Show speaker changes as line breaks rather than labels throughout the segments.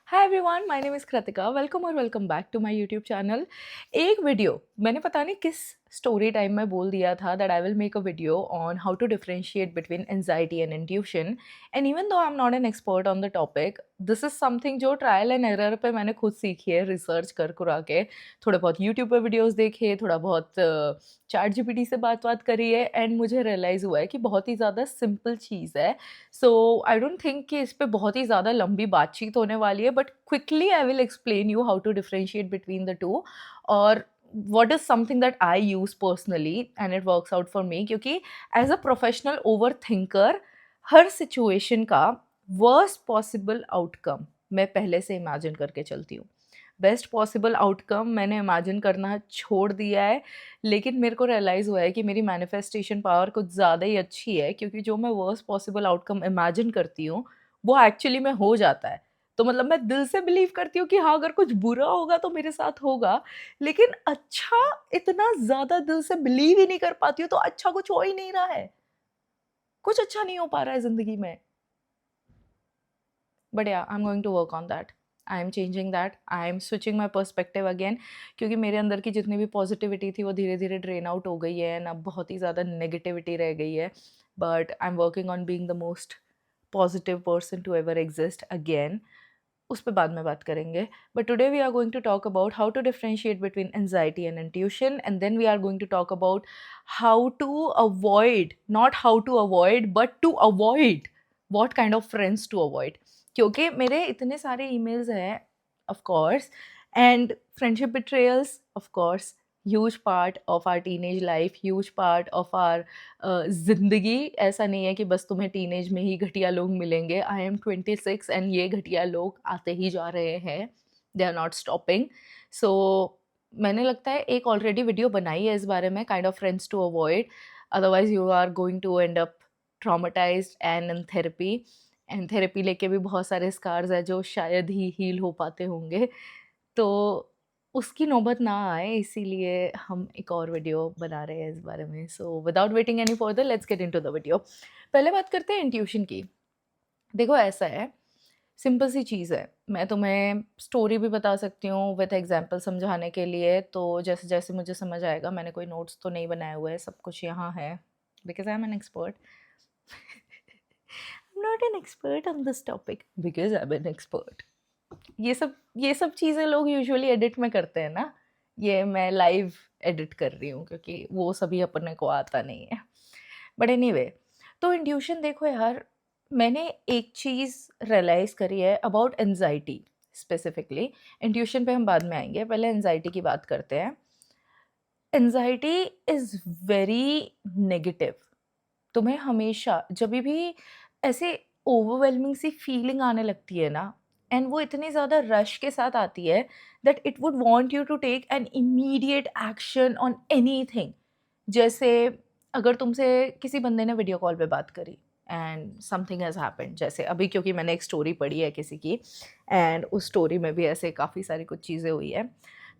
Hi everyone, my name is Kritika. Welcome और welcome back to my YouTube channel. एक video मैंने पता नहीं किस स्टोरी टाइम में बोल दिया था that I will make a video on how to differentiate between anxiety and intuition. And even though I am not an expert on the topic, this is something जो trial and error पे मैंने खुद सीखी है, research कर कुरा के। थोड़े बहुत यूट्यूब पे वीडियोस देखे, थोड़ा बहुत चैट जीपीटी से बात करी है, एंड मुझे रियलाइज़ हुआ है कि बहुत ही ज़्यादा सिंपल चीज़ है। सो आई डोंट थिंक कि इस पे बहुत ही ज़्यादा लंबी बातचीत होने वाली है, but quickly I will explain you how to differentiate between the two. और what is something that I use personally and it works out for me, क्योंकि as a professional over thinker हर सिचुएशन का worst possible outcome मैं पहले से imagine करके चलती हूँ। बेस्ट पॉसिबल आउटकम मैंने इमेजिन करना छोड़ दिया है, लेकिन मेरे को रियलाइज़ हुआ है कि मेरी मैनिफेस्टेशन पावर कुछ ज़्यादा ही अच्छी है, क्योंकि जो मैं वर्स्ट पॉसिबल आउटकम इमेजिन करती हूँ वो एक्चुअली में हो जाता है। तो मतलब मैं दिल से बिलीव करती हूँ कि हाँ, अगर कुछ बुरा होगा तो मेरे साथ होगा, लेकिन अच्छा इतना ज़्यादा दिल से बिलीव ही नहीं कर पाती हूँ, तो अच्छा कुछ हो ही नहीं रहा है। कुछ अच्छा नहीं हो पा रहा है ज़िंदगी में। बट या I am going to work on that. I am changing that, I am switching my perspective again, क्योंकि मेरे अंदर की जितनी भी पॉजिटिविटी थी वो धीरे धीरे ड्रेन आउट हो गई है, एंड अब बहुत ही ज़्यादा नेगेटिविटी रह गई है। But I am working on being the most positive person to ever exist again. उस पे बाद में बात करेंगे। But today we are going to talk about how to differentiate between anxiety and intuition, and then we are going to talk about how to avoid, not how to avoid but to avoid what kind of friends to avoid, क्योंकि मेरे इतने सारे emails हैं of course, and friendship betrayals of course, huge part of our teenage life, huge part of our ज़िंदगी। ऐसा नहीं है कि बस तुम्हें टीनेज में ही घटिया लोग मिलेंगे। आई एम 26 एंड ये घटिया लोग आते ही जा रहे हैं, दे आर नॉट स्टॉपिंग। सो मैंने लगता है एक ऑलरेडी वीडियो बनाई है इस बारे में, kind of friends to avoid, otherwise you are going to end up traumatized and in therapy. And therapy लेके भी बहुत सारे स्कार्स हैं जो शायद ही हील हो पाते होंगे, तो उसकी नौबत ना आए, इसीलिए हम एक और वीडियो बना रहे हैं इस बारे में। So without waiting any further, let's get into the video. पहले बात करते हैं इंट्यूशन की। देखो ऐसा है, सिंपल सी चीज़ है, मैं तुम्हें स्टोरी भी बता सकती हूँ विद एग्जांपल समझाने के लिए, तो जैसे जैसे मुझे समझ आएगा। मैंने कोई नोट्स तो नहीं बनाए हुए हैं, सब कुछ यहाँ है, because I M an expert. I'm not an expert on this topic because I'm an expert. ये सब चीज़ें लोग यूजुअली एडिट में करते हैं ना, ये मैं लाइव एडिट कर रही हूँ क्योंकि वो सभी अपने को आता नहीं है। बट एनीवे, तो इंट्यूशन देखो यार, मैंने एक चीज़ रियलाइज़ करी है अबाउट एंजाइटी स्पेसिफिकली। इंट्यूशन पे हम बाद में आएंगे, पहले एंजाइटी की बात करते हैं। Anxiety is very negative. तुम्हें हमेशा जब भी ऐसे ओवरवेलमिंग सी फीलिंग आने लगती है ना, एंड वो इतनी ज़्यादा रश के साथ आती है that it would want you to take an immediate action on anything. जैसे अगर तुमसे किसी बंदे ने वीडियो कॉल पे बात करी एंड समथिंग हैज़ हैपेंड, जैसे अभी क्योंकि मैंने एक स्टोरी पढ़ी है किसी की, एंड उस स्टोरी में भी ऐसे काफ़ी सारी कुछ चीज़ें हुई है।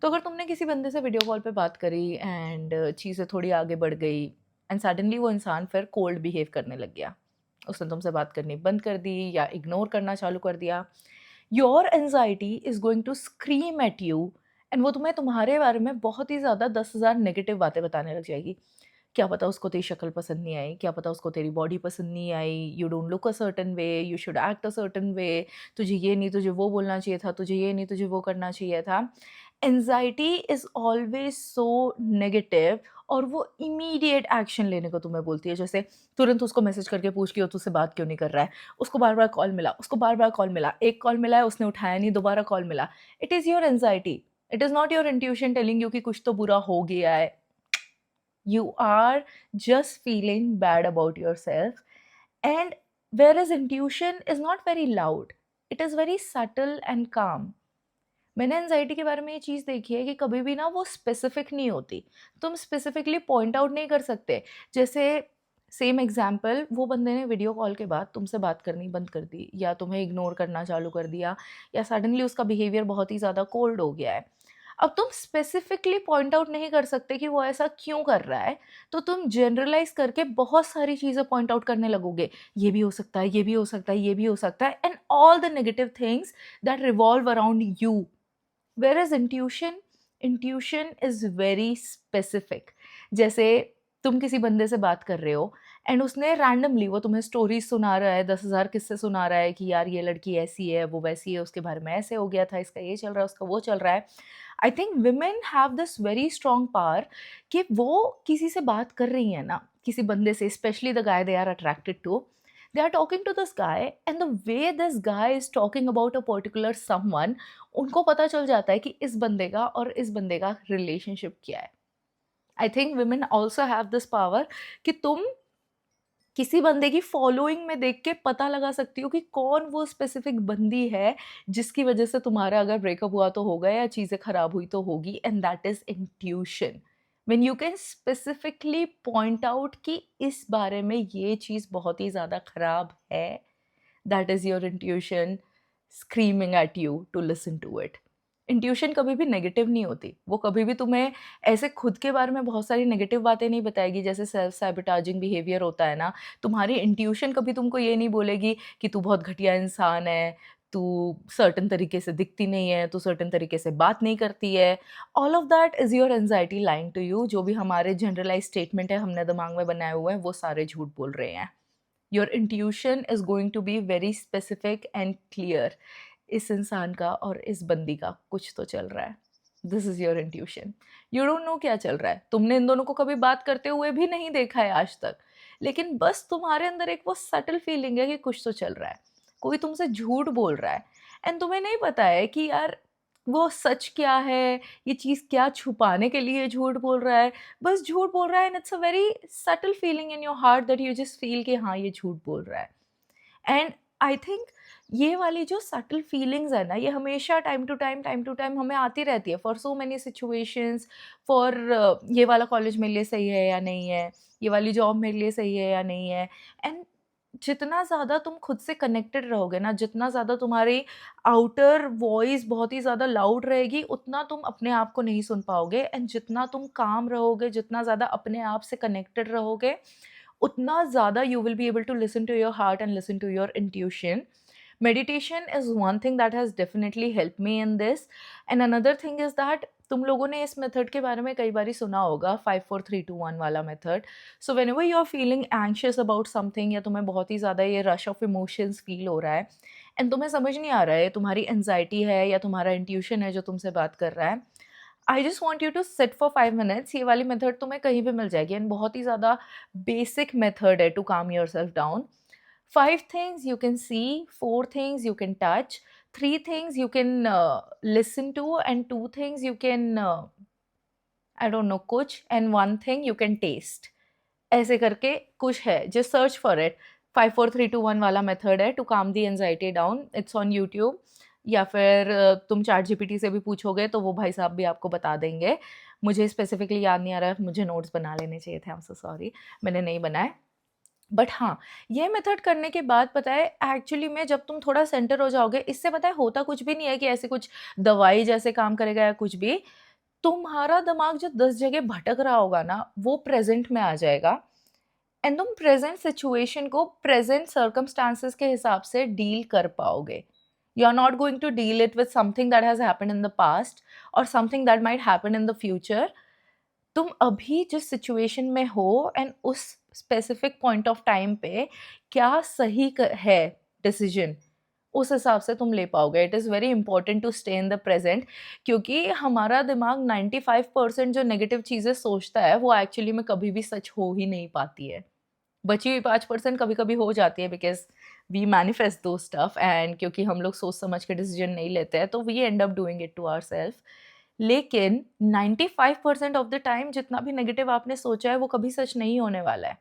तो अगर तुमने किसी बंदे से वीडियो कॉल पे बात करी एंड चीज़ें थोड़ी आगे बढ़ गई, एंड सडनली वो इंसान फिर कोल्ड बिहेव करने लग गया, उसने तुमसे बात करनी बंद कर दी या इग्नोर करना चालू कर दिया, your anxiety is going to scream at you, and वो तुम्हें तुम्हारे बारे में बहुत ही ज़्यादा 10,000 नेगेटिव बातें बताने लग जाएगी। क्या पता उसको तेरी शक्ल पसंद नहीं आई, क्या पता उसको तेरी बॉडी पसंद नहीं आई, you don't look a certain way, you should act a certain way, तुझे ये नहीं तुझे वो बोलना चाहिए था, तुझे ये नहीं तुझे वो करना चाहिए था। Anxiety is always so negative, और वो इमीडिएट एक्शन लेने को तुम्हें बोलती है। जैसे तुरंत उसको मैसेज करके पूछ के वो तुझसे बात क्यों नहीं कर रहा है, उसको बार बार कॉल मिला, उसको बार बार कॉल मिला, एक कॉल मिला है उसने उठाया नहीं, दोबारा कॉल मिला। It is your anxiety, it is not your intuition telling you कि कुछ तो बुरा हो गया है। You are just feeling bad about yourself. And whereas intuition is not very loud, it is very subtle and calm. मैंने anxiety के बारे में ये चीज़ देखी है कि कभी भी ना वो स्पेसिफिक नहीं होती, तुम स्पेसिफिकली पॉइंट आउट नहीं कर सकते। जैसे सेम एग्जाम्पल, वो बंदे ने वीडियो कॉल के बाद तुमसे बात करनी बंद कर दी, या तुम्हें इग्नोर करना चालू कर दिया, या सडनली उसका बिहेवियर बहुत ही ज़्यादा कोल्ड हो गया है। अब तुम स्पेसिफिकली पॉइंट आउट नहीं कर सकते कि वो ऐसा क्यों कर रहा है, तो तुम जनरलाइज करके बहुत सारी चीज़ें पॉइंट आउट करने लगोगे, ये भी हो सकता है, ये भी हो सकता है, ये भी हो सकता है, and all the negative things that revolve around you. Whereas intuition is very specific. जैसे तुम किसी बंदे से बात कर रहे हो एंड उसने रैंडमली वो तुम्हें स्टोरी सुना रहा है, 10,000 किस्से सुना रहा है कि यार ये लड़की ऐसी है, वो वैसी है, उसके बारे में ऐसे हो गया था, इसका ये चल रहा है, उसका वो चल रहा है. I think women have this very strong power कि वो किसी से बात कर रही है ना, किसी बंदे से, specially the guy they are attracted to, they are talking to this guy and the way this guy is talking about a particular someone, उनको पता चल जाता है कि इस बंदे का और इस बंदे का रिलेशनशिप क्या है. I think women also have this power कि तुम किसी बंदे की फॉलोइंग में देख के पता लगा सकती हो कि कौन वो स्पेसिफिक बंदी है जिसकी वजह से तुम्हारा अगर ब्रेकअप हुआ तो होगा या चीज़ें खराब हुई तो होगी, and that is intuition. When you can specifically point out कि इस बारे में ये चीज़ बहुत ही ज़्यादा खराब है, that is your intuition screaming at you to listen to it. Intuition कभी भी नेगेटिव नहीं होती, वो कभी भी तुम्हें ऐसे खुद के बारे में बहुत सारी नेगेटिव बातें नहीं बताएगी जैसे सेल्फ सैबोटाजिंग बिहेवियर होता है ना. तुम्हारी इंट्यूशन कभी तुमको ये नहीं बोलेगी कि तू बहुत घटिया इंसान है, तू सर्टन तरीके से दिखती नहीं है, तू सर्टन तरीके से बात नहीं करती है. All of that is your anxiety lying to you. जो भी हमारे जनरलाइज स्टेटमेंट है हमने दिमाग में बनाए हुए हैं वो सारे झूठ बोल रहे हैं. Your intuition is going to be very specific and clear. इस इंसान का और इस बंदी का कुछ तो चल रहा है. This is your intuition. You don't know क्या चल रहा है, तुमने इन दोनों को कभी बात करते हुए भी नहीं देखा है आज तक, लेकिन बस तुम्हारे अंदर एक वो सटल फीलिंग है कि कुछ तो चल रहा है, कोई तुमसे झूठ बोल रहा है, एंड तुम्हें नहीं पता है कि यार वो सच क्या है, ये चीज़ क्या छुपाने के लिए झूठ बोल रहा है. बस झूठ बोल रहा है and it's a very subtle feeling in your heart that you just feel कि हाँ ये झूठ बोल रहा है. एंड आई थिंक ये वाली जो सटल फीलिंग्स है ना, ये हमेशा टाइम टू टाइम हमें आती रहती है for so many situations. For ये वाला कॉलेज मेरे लिए सही है या नहीं है, ये वाली जॉब मेरे लिए सही है या नहीं है. एंड जितना ज़्यादा तुम खुद से कनेक्टेड रहोगे ना, जितना ज़्यादा तुम्हारी आउटर वॉइस बहुत ही ज़्यादा लाउड रहेगी, उतना तुम अपने आप को नहीं सुन पाओगे. एंड जितना तुम काम रहोगे, जितना ज़्यादा अपने आप से कनेक्टेड रहोगे, उतना ज़्यादा you will be able to listen to your heart and listen to your intuition. Meditation is one thing that has definitely helped me in this. And another thing is that तुम लोगों ने इस method के बारे में कई बार सुना होगा, 5 4 3 2 1 वाला method. So whenever you are feeling anxious about something, या तुम्हें बहुत ही ज़्यादा ये रश ऑफ इमोशंस फील हो रहा है एंड तुम्हें समझ नहीं आ रहा है तुम्हारी एंजाइटी है या तुम्हारा इंट्यूशन है जो तुमसे बात कर रहा है, I just want you to sit for 5 minutes. ये वाली मेथड तुम्हें कहीं भी मिल जाएगी एंड बहुत ही ज़्यादा बेसिक मेथड है to calm yourself down. 5 things you can see, 4 things you can touch, 3 things you can listen to, and 2 things you can I don't know कुछ, and 1 thing you can taste. ऐसे करके कुछ है, just search for it. 5 4 3 2 1 वाला method है to calm the anxiety down. It's on YouTube, या फिर तुम चैट जीपीटी से भी पूछोगे तो वो भाई साहब भी आपको बता देंगे. मुझे स्पेसिफिकली याद नहीं आ रहा है, मुझे नोट्स बना लेने चाहिए थे. आई एम सो सॉरी, मैंने नहीं बनाए. बट हाँ, ये मेथड करने के बाद पता है एक्चुअली में जब तुम थोड़ा सेंटर हो जाओगे, इससे पता है होता कुछ भी नहीं है कि ऐसे कुछ दवाई जैसे काम करेगा या कुछ भी. तुम्हारा दिमाग जो 10 जगह भटक रहा होगा ना, वो प्रेजेंट में आ जाएगा एंड तुम प्रेजेंट सिचुएशन को प्रेजेंट सर्कमस्टांसेस के हिसाब से डील कर पाओगे. You are not going to deal it with something that has happened in the past और something that might happen in the future. तुम अभी जिस सिचुएशन में हो एंड उस स्पेसिफिक पॉइंट ऑफ टाइम पे क्या सही है डिसीजन, उस हिसाब से तुम ले पाओगे. It is very important to stay in the present, क्योंकि हमारा दिमाग 95% जो नेगेटिव चीज़ें सोचता है वो एक्चुअली में कभी भी सच हो ही नहीं पाती है. बची हुई 5% कभी कभी हो जाती है बिकॉज वी मैनिफेस्ट दो स्टफ, एंड क्योंकि हम लोग सोच समझ के डिसीजन नहीं लेते हैं तो we end up doing it to our self. लेकिन 95% ऑफ द टाइम जितना भी नेगेटिव आपने सोचा है वो कभी सच नहीं होने वाला है.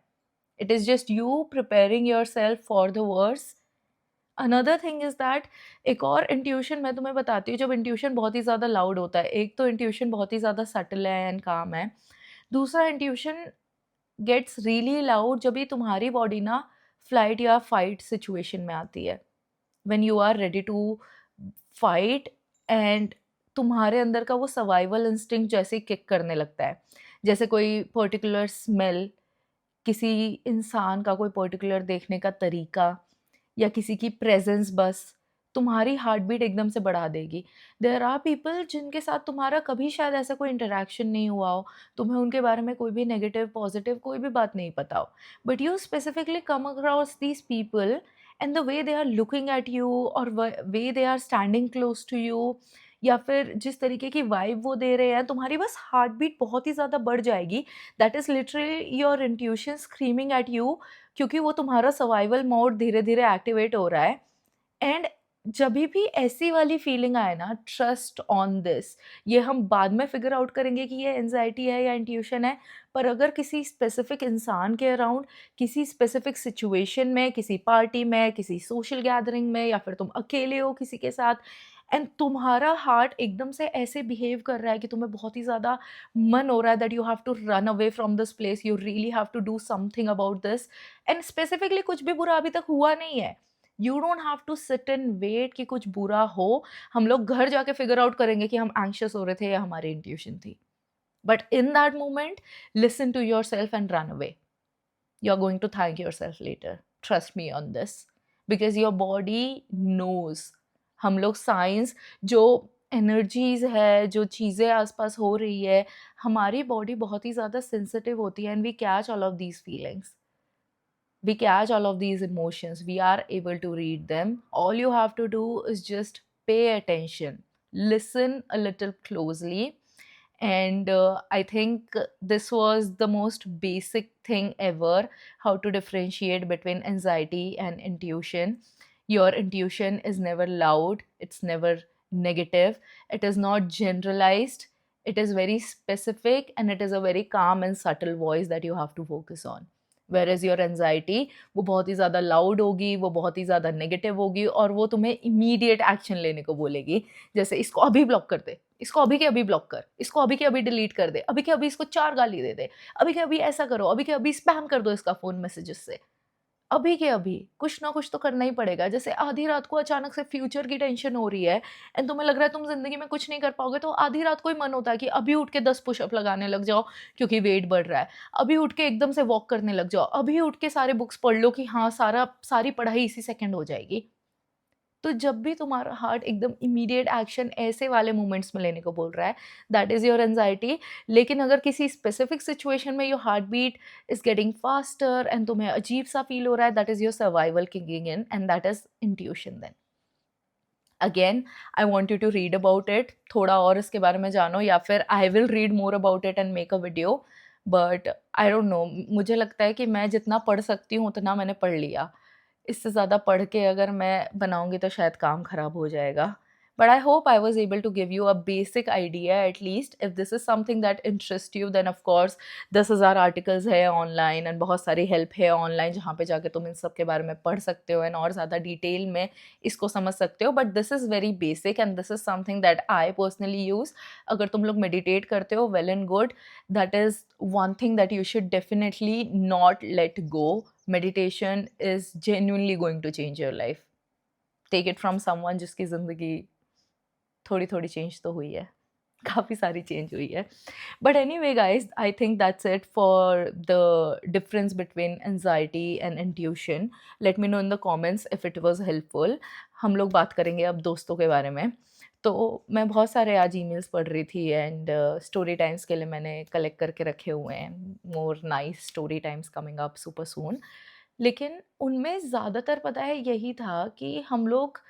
It is just you preparing yourself for the worse. Another thing is that एक और इंट्यूशन मैं तुम्हें बताती हूँ जब इंट्यूशन बहुत ही ज़्यादा लाउड होता है. एक तो इंट्यूशन बहुत ही ज़्यादा सटल है एंड काम है. दूसरा इंट्यूशन गेट्स रियली लाउड जब भी तुम्हारी बॉडी ना फ्लाइट या फाइट सिचुएशन में आती है. When you are ready to fight and तुम्हारे अंदर का वो सर्वाइवल इंस्टिंक्ट जैसे किक करने लगता है। जैसे कोई पर्टिकुलर स्मेल, किसी इंसान का कोई पर्टिकुलर देखने का तरीका या किसी की प्रेजेंस बस तुम्हारी हार्ट बीट एकदम से बढ़ा देगी। देयर आर पीपल जिनके साथ तुम्हारा कभी शायद ऐसा कोई इंटरेक्शन नहीं हुआ हो, तुम्हें उनके बारे में कोई भी नेगेटिव पॉजिटिव कोई भी बात नहीं पता हो, but you specifically come across these people and the way they are looking at you और way they are standing close to you, या फिर जिस तरीके की वाइब वो दे रहे हैं, तुम्हारी बस हार्ट बीट बहुत ही ज़्यादा बढ़ जाएगी। That is literally your intuition screaming at you, क्योंकि वो तुम्हारा सर्वाइवल मोड धीरे धीरे एक्टिवेट हो रहा है। एंड जभी भी ऐसी वाली फीलिंग आए ना, ट्रस्ट ऑन दिस, ये हम बाद में फिगर आउट करेंगे कि ये एंजाइटी है या इंट्यूशन है, पर अगर किसी स्पेसिफिक इंसान के अराउंड, किसी स्पेसिफिक सिचुएशन में, किसी पार्टी में, किसी सोशल गैदरिंग में, या फिर तुम अकेले हो किसी के साथ, एंड तुम्हारा हार्ट एकदम से ऐसे बिहेव कर रहा है कि तुम्हें बहुत ही ज़्यादा मन हो रहा है that you have to run away from this place, you really have to do something about this, and specifically कुछ भी बुरा अभी तक हुआ नहीं है, you don't have to sit and wait कि कुछ बुरा हो। हम लोग घर जाके फिगर आउट करेंगे कि हम एंग्शियस हो रहे थे या हमारी इंट्यूशन थी, but in that moment listen to yourself and run away. You are going to thank yourself later, trust me on this, because your body knows. हम लोग साइंस, जो एनर्जीज है, जो चीज़ें आसपास हो रही है, हमारी बॉडी बहुत ही ज़्यादा सेंसिटिव होती है, and we catch all of these feelings, we catch all of these emotions, we are able to read them. All you have to do is just pay attention, listen a little closely, and I think this was the most basic thing ever, how to differentiate between anxiety and intuition. Your intuition is never loud, it's never negative, it is not generalized, it is very specific, and it is a very calm and subtle voice that you have to focus on. Where is your anxiety, वो बहुत ही ज़्यादा loud होगी, वो बहुत ही ज़्यादा negative होगी, और वो तुम्हें इमीडिएट एक्शन लेने को बोलेगी। जैसे इसको अभी ब्लॉक कर दे, इसको अभी के अभी ब्लॉक कर, इसको अभी के अभी डिलीट कर दे, अभी के अभी इसको 4 गाली दे दे, अभी के अभी ऐसा करो, अभी के अभी स्पैम कर दो इसका फ़ोन मैसेजेस से। अभी के अभी कुछ ना कुछ तो करना ही पड़ेगा। जैसे आधी रात को अचानक से फ्यूचर की टेंशन हो रही है एंड तुम्हें लग रहा है तुम ज़िंदगी में कुछ नहीं कर पाओगे, तो आधी रात को ही मन होता है कि अभी उठ के 10 पुशअप लगाने लग जाओ क्योंकि वेट बढ़ रहा है। अभी उठ के एकदम से वॉक करने लग जाओ, अभी उठ के सारे बुक्स पढ़ लो कि हाँ, सारी पढ़ाई इसी सेकंड हो जाएगी। तो जब भी तुम्हारा हार्ट एकदम इमीडिएट एक्शन ऐसे वाले मोमेंट्स में लेने को बोल रहा है, दैट इज़ योर एंजाइटी। लेकिन अगर किसी स्पेसिफिक सिचुएशन में your heart beat is getting faster and तुम्हें अजीब सा फील हो रहा है, that is your survival kicking in, and that is intuition. Then again I want you to read about it, थोड़ा और इसके बारे में जानो, या फिर I will read more about it and make a video, but I don't know, मुझे लगता है कि मैं जितना पढ़ सकती हूँ उतना मैंने पढ़ लिया। इससे ज़्यादा पढ़ के अगर मैं बनाऊँगी तो शायद काम ख़राब हो जाएगा। But I hope I was able to give you a basic idea at least. If this is something that interest you, then of course 10,000 articles है ऑनलाइन एंड बहुत सारी हेल्प है ऑनलाइन जहाँ पे जाके तुम इन सब के बारे में पढ़ सकते हो एंड और ज़्यादा डिटेल में इसको समझ सकते हो। But this is very basic and this is something that I personally use. अगर तुम लोग मेडिटेट करते हो, well and good, that is one thing that you should definitely not let go. Meditation is genuinely going to change your life. Take it from someone जिसकी ज़िंदगी थोड़ी थोड़ी change तो हुई है, काफ़ी सारी चेंज हुई है। But any way guys, I think that's it for the difference between anxiety and intuition. Let me know in the comments if it was helpful. हम लोग बात करेंगे अब दोस्तों के बारे में। तो मैं बहुत सारे आज ईमेल्स पढ़ रही थी एंड स्टोरी टाइम्स के लिए मैंने कलेक्ट करके रखे हुए हैं, more nice story times coming up super soon. लेकिन उनमें ज़्यादातर पता है यही था कि हम लोग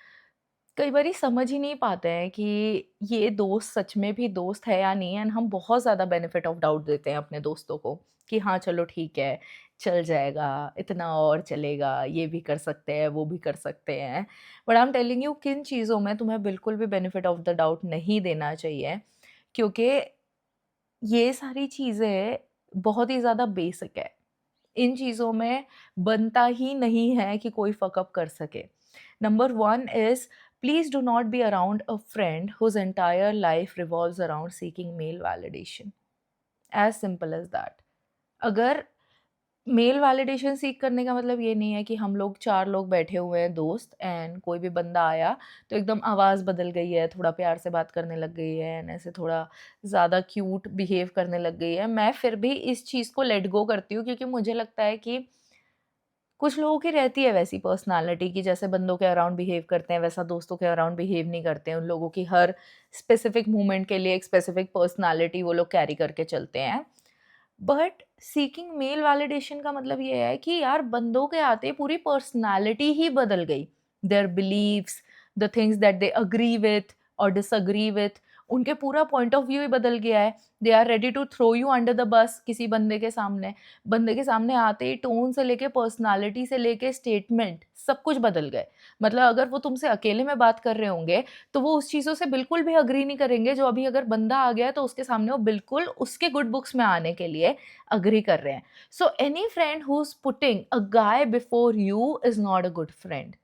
कई बारी समझ ही नहीं पाते हैं कि ये दोस्त सच में भी दोस्त है या नहीं, एंड हम बहुत ज़्यादा बेनिफिट ऑफ डाउट देते हैं अपने दोस्तों को कि हाँ चलो ठीक है, चल जाएगा, इतना और चलेगा, ये भी कर सकते हैं, वो भी कर सकते हैं। But I am telling you, किन चीज़ों में तुम्हें बिल्कुल भी बेनिफिट ऑफ द डाउट नहीं देना चाहिए, क्योंकि ये सारी चीज़ें बहुत ही ज़्यादा बेसिक है। इन चीज़ों में बनता ही नहीं है कि कोई फ़क अप कर सके। Number 1 is, please do not be around a friend whose entire life revolves around seeking male validation. As simple as that. अगर मेल वैलिडेशन सीक करने का मतलब ये नहीं है कि हम लोग 4 लोग बैठे हुए हैं दोस्त एंड कोई भी बंदा आया तो एकदम आवाज़ बदल गई है, थोड़ा प्यार से बात करने लग गई है एंड ऐसे थोड़ा ज़्यादा क्यूट बिहेव करने लग गई है। मैं फिर भी इस चीज़ को लेट गो करती हूँ क्योंकि मुझे लगता है कि कुछ लोगों की रहती है वैसी पर्सनैलिटी कि जैसे बंदों के अराउंड बिहेव करते हैं, वैसा दोस्तों के अराउंड बिहेव नहीं करते हैं। उन लोगों की हर स्पेसिफिक मोमेंट के लिए एक स्पेसिफिक पर्सनैलिटी वो लोग कैरी करके चलते हैं। बट सीकिंग मेल वैलिडेशन का मतलब ये है कि यार बंदों के आते पूरी पर्सनालिटी ही बदल गई। Their beliefs, the things that they agree with और डिसअग्री विथ, उनके पूरा पॉइंट ऑफ व्यू ही बदल गया है। They are ready to throw you under the bus किसी बंदे के सामने आते ही टोन से लेके पर्सनालिटी से लेके स्टेटमेंट सब कुछ बदल गए। मतलब अगर वो तुमसे अकेले में बात कर रहे होंगे तो वो उस चीज़ों से बिल्कुल भी अग्री नहीं करेंगे जो अभी अगर बंदा आ गया है तो उसके सामने वो बिल्कुल उसके गुड बुक्स में आने के लिए अग्री कर रहे हैं। So any friend who is putting a guy before you is not a good friend.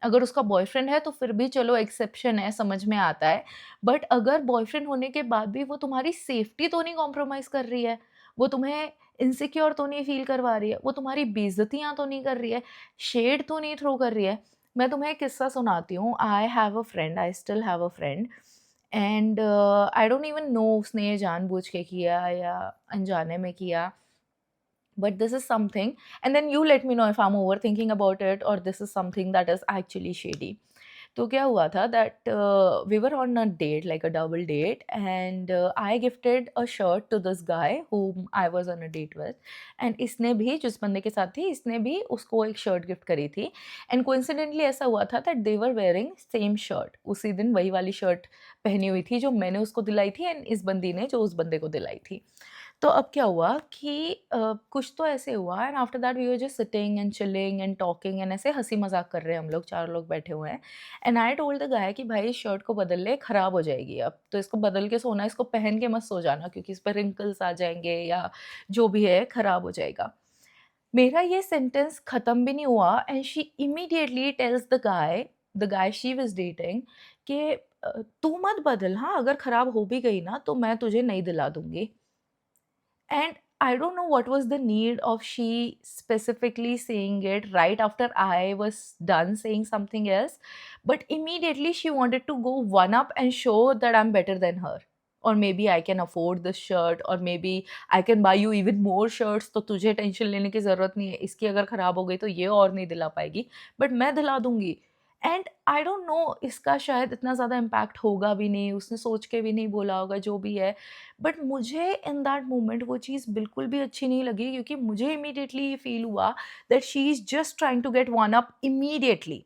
अगर उसका बॉयफ्रेंड है तो फिर भी चलो एक्सेप्शन है, समझ में आता है। बट अगर बॉयफ्रेंड होने के बाद भी वो तुम्हारी सेफ्टी तो नहीं कॉम्प्रोमाइज़ कर रही है, वो तुम्हें इनसिक्योर तो नहीं फ़ील करवा रही है, वो तुम्हारी बेइज़्ज़तियाँ तो नहीं कर रही है, शेड तो नहीं थ्रो कर रही है। मैं तुम्हें एक किस्सा सुनाती हूँ। I have a friend, I still have a friend and I don't even know उसने ये जानबूझ के किया या अनजाने में किया, but this is something, and then you let me know if I'm overthinking about it or this is something that is actually shady. तो क्या हुआ था that we were on a date, like a double date, and I gifted a shirt to this guy whom I was on a date with, एंड इसने भी, जिस बंदे के साथ थी, इसने भी उसको एक शर्ट गिफ्ट करी थी। एंड कोइंसिडेंटली ऐसा हुआ था that they were wearing same shirt, उसी दिन वही वाली शर्ट पहनी हुई थी जो मैंने उसको दिलाई थी एंड इस बंदी ने जो उस बंदे को दिलाई थी। तो अब क्या हुआ कि कुछ तो ऐसे हुआ and after that we were just sitting and chilling and talking and ऐसे हँसी मज़ाक कर रहे हैं हम लोग, 4 लोग बैठे हुए हैं। And I told the guy कि भाई इस शर्ट को बदल ले, खराब हो जाएगी अब, तो इसको बदल के सोना, इसको पहन के मत सो जाना क्योंकि इस पर रिंकल्स आ जाएँगे या जो भी है खराब हो जाएगा। मेरा ये सेंटेंस खत्म भी नहीं हुआ and she immediately tells the guy she was dating कि तू मत बदल, हाँ, अगर खराब हो भी गई ना तो मैं तुझे नई दिला दूँगी। And I don't know what was the need of she specifically saying it right after I was done saying something else. But immediately she wanted to go one up and show that I'm better than her. Or maybe I can afford this shirt, or maybe I can buy you even more shirts. तो तुझे tension लेने की ज़रूरत नहीं है, इसकी अगर ख़राब हो गई तो ये और नहीं दिला पाएगी, बट मैं दिला दूँगी। एंड आई डोंट नो, इसका शायद इतना ज़्यादा इम्पैक्ट होगा भी नहीं, उसने सोच के भी नहीं बोला होगा, जो भी है। बट मुझे इन दैट मोमेंट वो चीज़ बिल्कुल भी अच्छी नहीं लगी क्योंकि मुझे इमीडिएटली ये फ़ील हुआ that she is just trying to get one up immediately.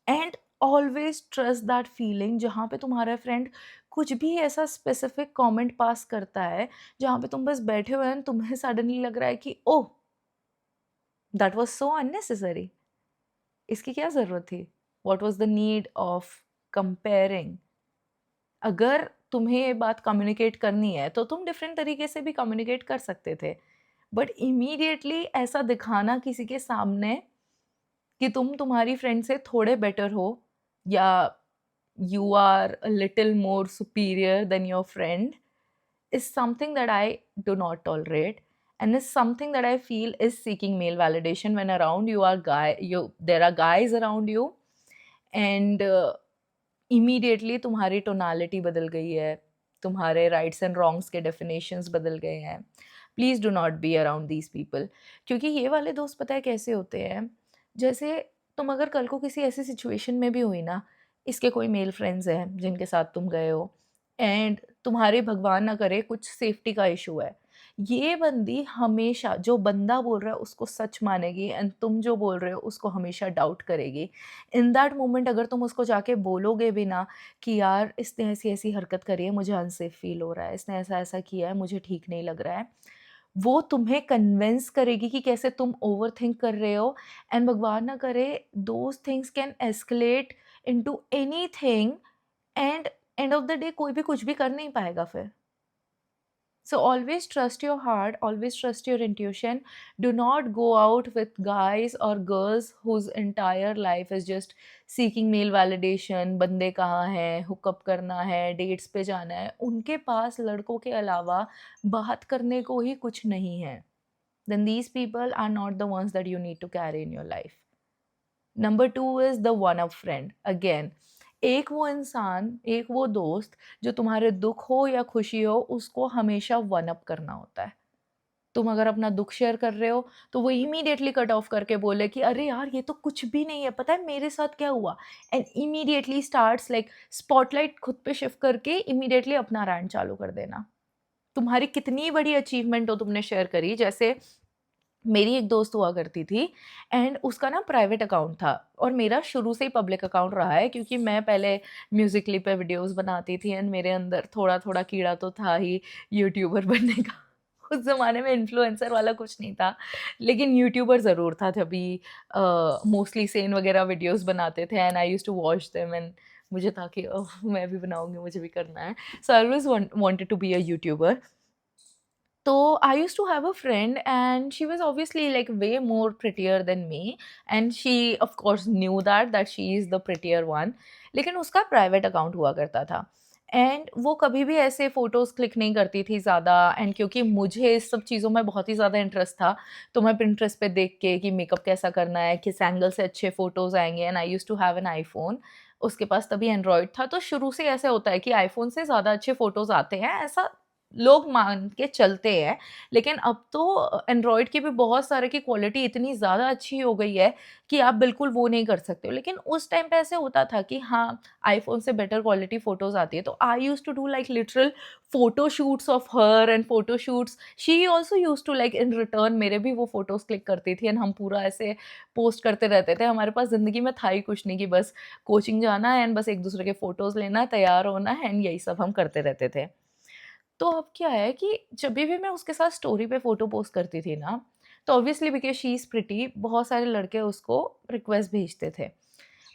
And always trust that feeling जहाँ पे तुम्हारा फ्रेंड कुछ भी ऐसा स्पेसिफिक कमेंट पास करता है, जहाँ पे तुम बस बैठे हुए हैं, तुम्हें सडनली लग रहा है कि oh! That was so unnecessary. इसकी क्या ज़रूरत थी? What was the need of comparing? अगर तुम्हें ये बात कम्युनिकेट करनी है तो तुम डिफरेंट तरीके से भी कम्युनिकेट कर सकते थे, बट इमीडिएटली ऐसा दिखाना किसी के सामने कि तुम तुम्हारी फ्रेंड से थोड़े बेटर हो या you are a little more superior than your friend is something that I do not tolerate, and is something that I feel is seeking male validation when around you there are guys around you, and immediately तुम्हारी tonality बदल गई है, तुम्हारे rights and wrongs के definitions बदल गए हैं। Please do not be around these people, क्योंकि ये वाले दोस्त पता है कैसे होते हैं, जैसे तुम अगर कल को किसी ऐसी सिचुएशन में भी हुई ना, इसके कोई मेल फ्रेंड्स हैं जिनके साथ तुम गए हो एंड तुम्हारे भगवान ना करे कुछ सेफ्टी का इशू है, ये बंदी हमेशा जो बंदा बोल रहा है उसको सच मानेगी एंड तुम जो बोल रहे हो उसको हमेशा डाउट करेगी। इन दैट मोमेंट अगर तुम उसको जाके बोलोगे भी ना कि यार इसने ऐसी-ऐसी हरकत करी है, मुझे अनसेफ फ़ील हो रहा है, इसने ऐसा-ऐसा किया है, मुझे ठीक नहीं लग रहा है। वो तुम्हें कन्विंस करेगी कि कैसे तुम ओवरथिंक कर रहे हो एंड भगवान ना करे those things can escalate into anything and end of the day कोई भी कुछ भी कर नहीं पाएगा फिर। So always trust your heart, always trust your intuition. Do not go out with guys or girls whose entire life is just seeking male validation. बंदे कहाँ हैं, हुकअप करना है, डेट्स पे जाना है। उनके पास लड़कों के अलावा बात करने को ही कुछ नहीं है। then these people are not the ones that you need to carry in your life. Number 2 is the one up friend. Again, एक वो इंसान, एक वो दोस्त जो तुम्हारे दुख हो या खुशी हो उसको हमेशा वन अप करना होता है। तुम अगर अपना दुख शेयर कर रहे हो तो वो इमीडिएटली कट ऑफ करके बोले कि अरे यार ये तो कुछ भी नहीं है, पता है मेरे साथ क्या हुआ, and immediately starts like spotlight खुद पे शिफ्ट करके इमीडिएटली अपना रैंट चालू कर देना। तुम्हारी कितनी बड़ी अचीवमेंट हो तुमने शेयर करी, जैसे मेरी एक दोस्त हुआ करती थी एंड उसका ना प्राइवेट अकाउंट था और मेरा शुरू से ही पब्लिक अकाउंट रहा है, क्योंकि मैं पहले म्यूजिकली पे वीडियोस बनाती थी एंड मेरे अंदर थोड़ा थोड़ा कीड़ा तो था ही यूट्यूबर बनने का। उस ज़माने में इन्फ्लुएंसर वाला कुछ नहीं था, लेकिन यूट्यूबर ज़रूर था। जभी मोस्टली सेन वगैरह वीडियोस बनाते थे and I used to watch them and मुझे था कि ओह मैं भी बनाऊंगी, मुझे भी करना है। So I always wanted to be a YouTuber. So I used to have a friend and she was obviously like way more prettier than me, and she of course knew that she is the prettier one, लेकिन उसका private account हुआ करता था and वो कभी भी ऐसे photos click नहीं करती थी ज़्यादा। एंड क्योंकि मुझे इस सब चीज़ों में बहुत ही ज़्यादा इंटरेस्ट था तो मैं पिंटरेस्ट पे देख के कि मेकअप कैसा करना है, किस एंगल से अच्छे फ़ोटोज़ आएंगे, and I use to have an iPhone. उसके पास तभी एंड्रॉयड था, तो शुरू से ऐसे होता है कि आईफोन से ज़्यादा अच्छे फ़ोटोज़ आते हैं, ऐसा लोग मान के चलते हैं। लेकिन अब तो एंड्रॉयड की भी बहुत सारे की क्वालिटी इतनी ज़्यादा अच्छी हो गई है कि आप बिल्कुल वो नहीं कर सकते हो। लेकिन उस टाइम पे ऐसे होता था कि हाँ, आईफ़ोन से बेटर क्वालिटी फ़ोटोज़ आती है। तो I used to do like literal photo shoots of her and photo shoots. She also used to like in return मेरे भी वो फ़ोटोज़ क्लिक करती थी एंड हम पूरा ऐसे पोस्ट करते रहते थे। हमारे पास ज़िंदगी में था ही कुछ नहीं कि बस कोचिंग जाना एंड बस एक-दूसरे के फ़ोटोज़ लेना, तैयार होना एंड यही सब हम करते रहते थे। तो अब क्या है कि जभी भी मैं उसके साथ स्टोरी पे फ़ोटो पोस्ट करती थी ना, तो obviously because she is pretty, बहुत सारे लड़के उसको रिक्वेस्ट भेजते थे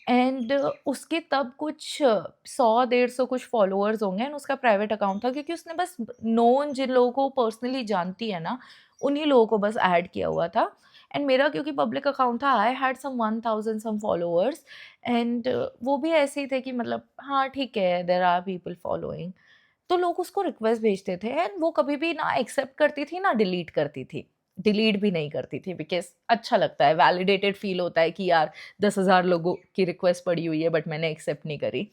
एंड उसके तब कुछ 100 150 कुछ फॉलोअर्स होंगे एंड उसका प्राइवेट अकाउंट था, क्योंकि उसने बस नोन जिन लोगों को पर्सनली जानती है ना, उन्हीं लोगों को बस ऐड किया हुआ था। एंड मेरा क्योंकि पब्लिक अकाउंट था, I had some 1000 some followers and वो भी ऐसे ही थे कि मतलब हाँ, ठीक है, देयर आर पीपल फॉलोइंग। तो लोग उसको रिक्वेस्ट भेजते थे एंड वो कभी भी ना एक्सेप्ट करती थी ना डिलीट करती थी। डिलीट भी नहीं करती थी बिकॉज़ अच्छा लगता है, वैलिडेटेड फ़ील होता है कि यार 10,000 लोगों की रिक्वेस्ट पड़ी हुई है बट मैंने एक्सेप्ट नहीं करी।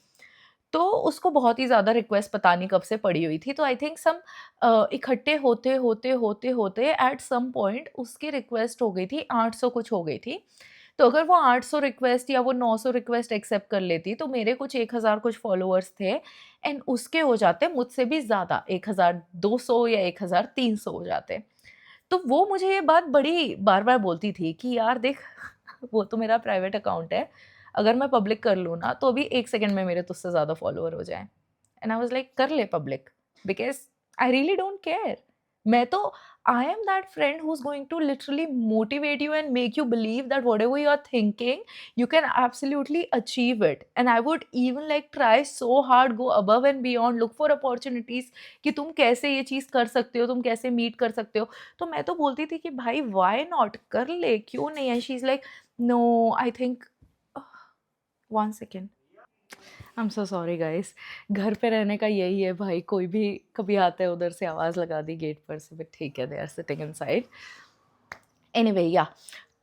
तो उसको बहुत ही ज़्यादा रिक्वेस्ट पता नहीं कब से पड़ी हुई थी। तो आई थिंक सम इकट्ठे होते एट सम पॉइंट उसकी रिक्वेस्ट हो गई थी 800 कुछ हो गई थी। तो अगर वो 800 रिक्वेस्ट या वो 900 रिक्वेस्ट एक्सेप्ट कर लेती तो मेरे कुछ 1000 कुछ फॉलोअर्स थे एंड उसके हो जाते मुझसे भी ज़्यादा 1200 या 1300 हो जाते। तो वो मुझे ये बात बड़ी बार-बार बोलती थी कि यार देख वो तो मेरा प्राइवेट अकाउंट है, अगर मैं पब्लिक कर लूँ ना तो अभी 1 सेकंड में मेरे तुझसे ज़्यादा फॉलोवर हो जाएँ। एंड आई वाज़ लाइक कर ले public because I really don't care. मैं तो I am that friend who's going to literally motivate you and make you believe that whatever you are thinking, you can absolutely achieve it. And I would even like try so hard, go above and beyond, look for opportunities कि तुम कैसे ये चीज़ कर सकते हो, तुम कैसे meet कर सकते हो। तो मैं तो बोलती थी कि भाई why not, कर ले, क्यों नहीं। And she's like, no, I think, one second. I am so sorry guys, घर पे रहने का यही है भाई, कोई भी कभी आता है उधर से आवाज़ लगा दी गेट पर से, बट ठीक है, they are sitting inside. Anyway या,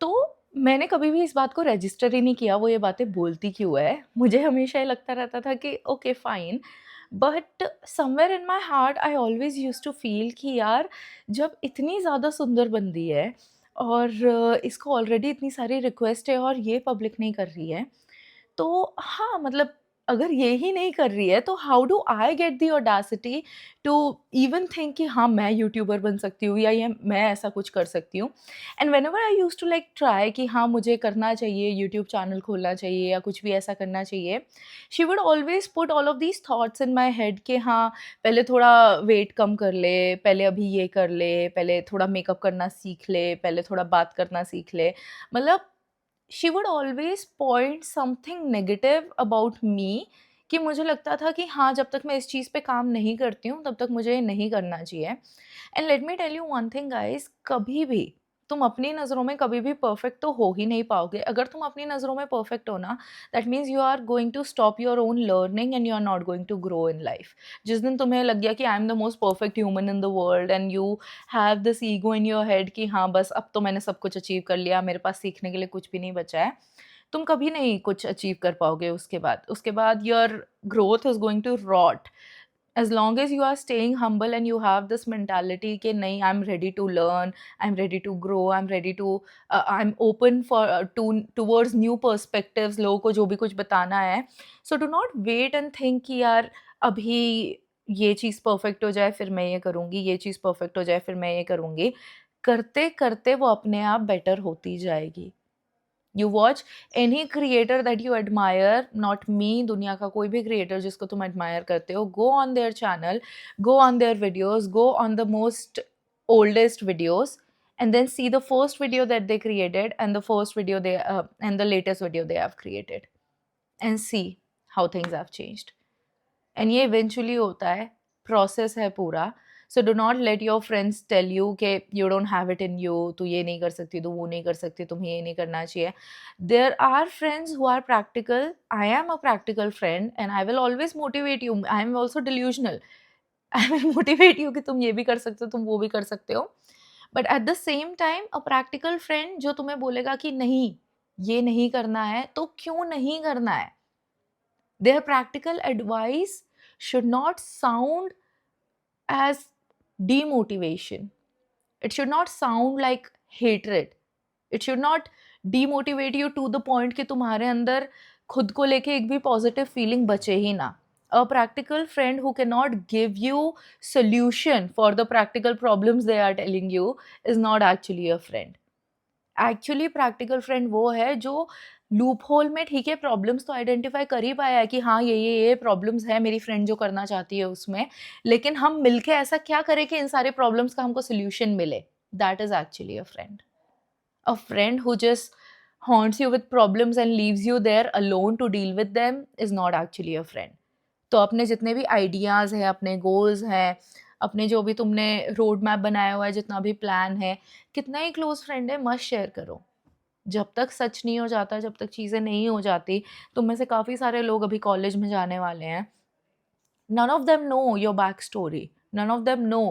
तो मैंने कभी भी इस बात को रजिस्टर ही नहीं किया वो ये बातें बोलती क्यों है। मुझे हमेशा ये लगता रहता था कि okay fine, but somewhere in my heart I always use to feel कि यार जब इतनी ज़्यादा सुंदर बंदी है और इसको ऑलरेडी इतनी सारी रिक्वेस्ट है और ये पब्लिक नहीं कर रही है, तो हाँ, मतलब अगर ये ही नहीं कर रही है तो how do I get the audacity to even think कि हाँ, मैं यूट्यूबर बन सकती हूँ या ये मैं ऐसा कुछ कर सकती हूँ। And whenever I used to like try कि हाँ, मुझे करना चाहिए, यूट्यूब चैनल खोलना चाहिए या कुछ भी ऐसा करना चाहिए, she would always put all of these thoughts in my head कि हाँ, पहले थोड़ा वेट कम कर ले, पहले अभी ये कर ले, पहले थोड़ा मेकअप करना सीख ले, पहले थोड़ा बात करना सीख ले। मतलब she would always point something negative about me कि मुझे लगता था कि हाँ, जब तक मैं इस चीज़ पे काम नहीं करती हूँ तब तक मुझे ये नहीं करना चाहिए। And let me tell you one thing guys, कभी भी तुम अपनी नज़रों में कभी भी परफेक्ट तो हो ही नहीं पाओगे। अगर तुम अपनी नज़रों में परफेक्ट हो ना, that means you are going to stop your own learning and you are not going to grow in life. जिस दिन तुम्हें लग गया कि I am the most perfect human in the world and you have this ego in your head कि हाँ बस अब तो मैंने सब कुछ अचीव कर लिया, मेरे पास सीखने के लिए कुछ भी नहीं बचा है, तुम कभी नहीं कुछ अचीव कर पाओगे। उसके बाद your growth is going to rot. as long as you are staying humble and you have this mentality कि नहीं, I'm ready to learn, I'm ready to grow, I'm ready to I'm open for towards new perspectives, लोगों को जो भी कुछ बताना है, so do not wait and think कि यार अभी ये चीज़ परफेक्ट हो जाए फिर मैं ये करूँगी, ये चीज़ परफेक्ट हो जाए फिर मैं ये करूँगी। करते करते वो अपने आप बेटर होती जाएगी। You watch any creator that you admire, not me, दुनिया का कोई भी क्रिएटर जिसको तुम एडमायर करते हो, go on their channel, go on their videos, go on the most oldest videos and then see the first video that they created and the first video they and the latest video they have created and see how things have changed. And ये eventually होता है, process है पूरा। So do not let your friends tell you कि you don't have it in you, तू ये नहीं कर सकती, तू वो नहीं कर सकती, तुम्हें ये नहीं करना चाहिए। There are friends who are practical, I am a practical friend and I will always motivate you, I am also delusional, I will motivate you कि तुम ये भी कर सकते हो, तुम वो भी कर सकते हो। But at the same time a practical friend जो तुम्हें बोलेगा कि नहीं ये नहीं करना है तो क्यों नहीं करना है। Their practical advice should not sound as demotivation. It should not sound like hatred. It should not demotivate you to the point कि तुम्हारे अंदर खुद को लेके एक भी पॉजिटिव फीलिंग बचे ही ना। A practical friend who cannot give you solution for the practical problems they are telling you is not actually a friend. Actually practical friend वो है जो लूप होल में ठीक है प्रॉब्लम्स तो आइडेंटिफाई कर ही पाया है कि हाँ ये प्रॉब्लम्स है मेरी फ्रेंड जो करना चाहती है उसमें, लेकिन हम मिलके ऐसा क्या करें कि इन सारे प्रॉब्लम्स का हमको सोल्यूशन मिले। That is actually a friend. A friend who just haunts you with problems and leaves you there alone to deal with them is not actually a friend. तो अपने जितने भी आइडियाज़ हैं, अपने गोल्स हैं, अपने जो भी तुमने रोड मैप बनाया हुआ है, जितना भी प्लान है, कितना ही क्लोज फ्रेंड है मस्ट शेयर करो। जब तक सच नहीं हो जाता, जब तक चीज़ें नहीं हो जाती, तुम में से काफ़ी सारे लोग अभी कॉलेज में जाने वाले हैं, none of them know your back story, none of them know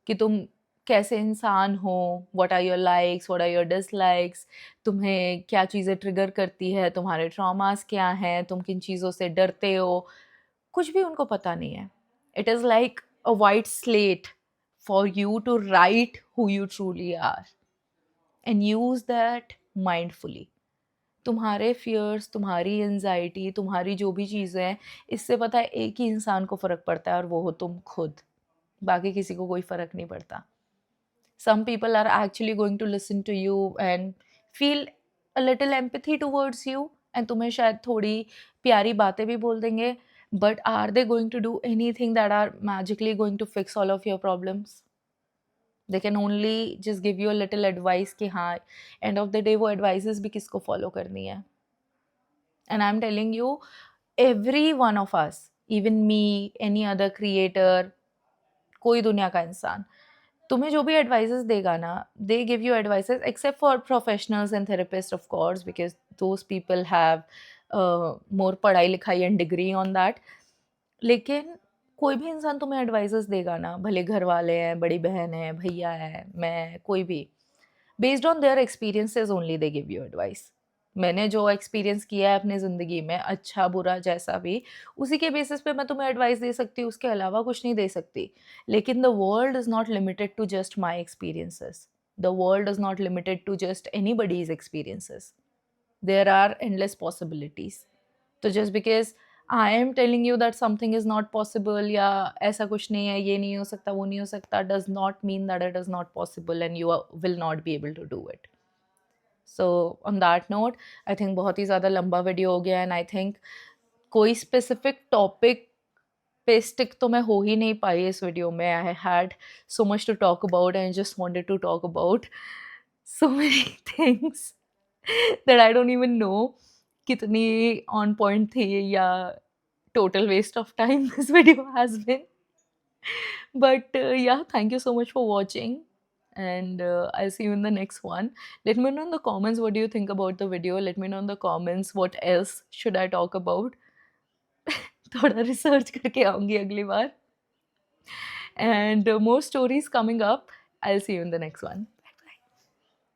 कि तुम कैसे इंसान हो, what are your likes, what are your dislikes, तुम्हें क्या चीज़ें ट्रिगर करती है, तुम्हारे ट्रॉमास क्या हैं, तुम किन चीज़ों से डरते हो, कुछ भी उनको पता नहीं है। It is like a white slate for you to write who you truly are and use that mindfully. तुम्हारे फियर्स, तुम्हारी एंजाइटी, तुम्हारी जो भी चीज़ें हैं, इससे पता है एक ही इंसान को फ़र्क पड़ता है और वो हो तुम खुद, बाकी किसी को कोई फ़र्क नहीं पड़ता। Some people are actually going to listen to you and feel a little empathy towards you and तुम्हें शायद थोड़ी प्यारी बातें भी बोल देंगे, but are they going to do anything that are magically going to fix all of your problems? They can only just give you a little advice कि हाँ end of the day वो advices भी किसको follow करनी है। And I'm telling you, every one of us, even me, any other creator, कोई दुनिया का इंसान तुम्हें जो भी एडवाइसेस देगा ना, they give you advices except for professionals and therapist of course because those people have more पढ़ाई लिखाई एंड डिग्री ऑन दैट। लेकिन कोई भी इंसान तुम्हें एडवाइसेस देगा ना, भले घर वाले हैं, बड़ी बहन है, भैया है, मैं, कोई भी, based on their experiences only they give you advice. मैंने जो एक्सपीरियंस किया है अपनी ज़िंदगी में, अच्छा बुरा जैसा भी, उसी के बेसिस पे मैं तुम्हें एडवाइस दे सकती हूँ, उसके अलावा कुछ नहीं दे सकती। लेकिन the world is not limited to just my experiences, the world is not limited to just anybody's experiences, there are endless possibilities. तो just because I am telling you that something is not possible या ऐसा कुछ नहीं है, ये नहीं हो सकता, वो नहीं हो सकता, does not mean that it is not possible and you will not be able to do it. So on that note I think बहुत ही ज़्यादा लंबा वीडियो हो गया एंड आई थिंक कोई स्पेसिफिक टॉपिक पे स्टिक तो मैं हो ही नहीं पाई इस वीडियो में। I had so much to talk about and just wanted to talk about so many things that I don't even know कितनी ऑन पॉइंट थी या total waste of time this video has been. But yeah, thank you so much for watching. and I'll see you in the next one. Let me know in the comments what do you think about the video. Let me know in the comments what else should I talk about. थोड़ा research करके आऊँगी अगली बार. And more stories coming up. I'll see you in the next one.